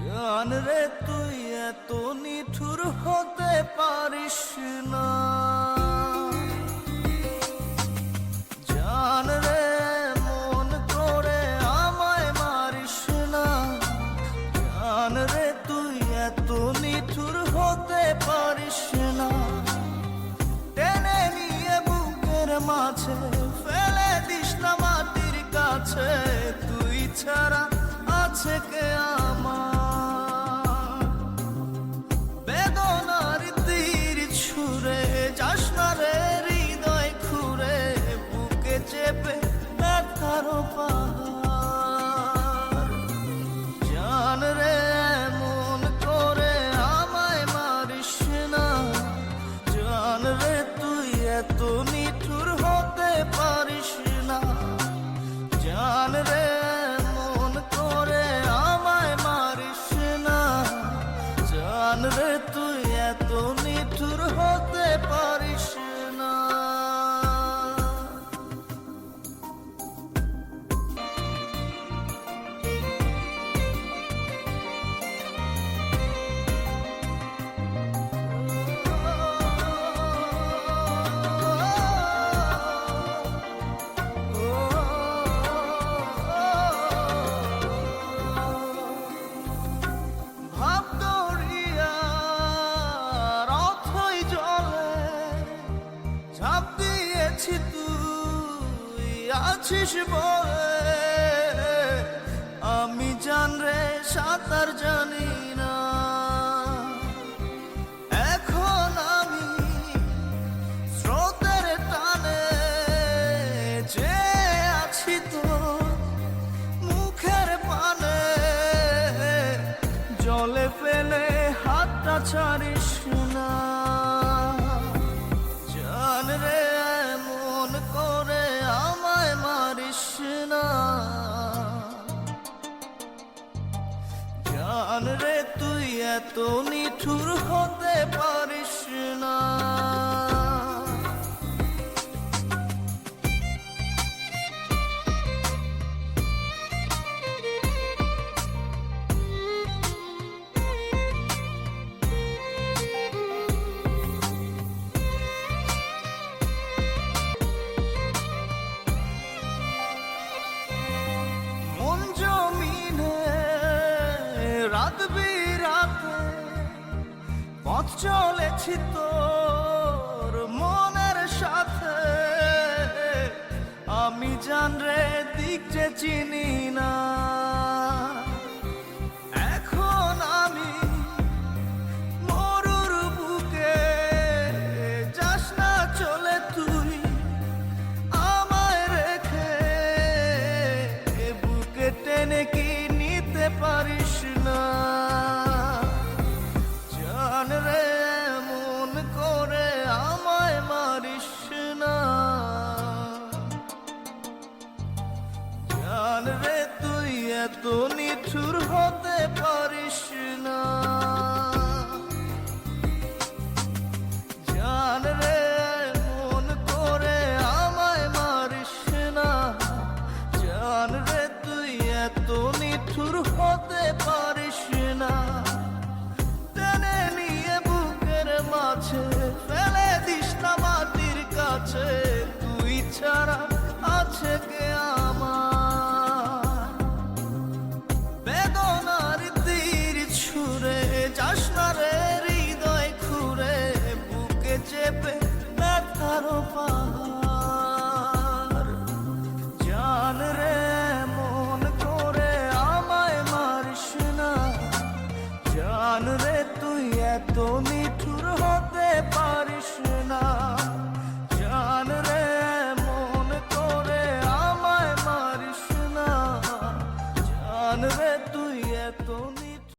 জান রে তুই এত নিঠুর হতে পারিস না। জান রে মন করে আমায় মারিস না। জান রে তুই এত নিঠুর হতে পারিস না। টেনে নিয়ে বুকের মাঝে ফেলে দিস না মাটির কাছে। তুই ছাড়া আছে কে আমার? বেদনার তীর ছুঁড়ে যাস না রে হৃদয় খুঁড়ে, বুকে চেপে ব্যথার পাহাড়। জান রে মন করে আমায় মারিস না। জান রে তুই এত নিঠুর হতে পারিস না। জান রে মন করে আমায় মারিস না। জান রে তুই এত নিঠুর হতে পারিস না। ঝাঁপ দিয়েছি তুই আছিস বলে, আমি জান রে সাঁতার জানি না। এখন আমি স্রোতের টানে যে আছি তোর মুখের পানে। জলে ফেলে হাতটা ছাড়িস না। জান রে মন করে আমায় মারিস না। জান রে তুই এত নিঠুর হতে পারিস না। রাত বিরাতে পথ চলেছি তোর মনের সাথে। আমি জান রে দিক যে চিনি না। এখন আমি মরুর বুকে, যাস না চলে তুই আমায় রেখে। বুকে টেনে কি নিতে পারিস না? জান রে মন করে আমায় মারিস না। জান রে তুই এত নিঠুর হতে পারিস না। জান রে মন করে আমায় মারিস না। জান রে তুই এত নিঠুর হতে পারিস না। টেনে নিয়ে বুকের মাঝে ফেলে দিস না মাটির কাছে। তুই ছাড়া আছে কে আমার? বেদনার তীর ছুঁড়ে যাস না রে হৃদয় খুঁড়ে, বুকে চেপে ব্যথার পাহাড়। জান রে মন করে আমায় মারিস না। জান রে তুই এত নিঠুর হতে পারিস না।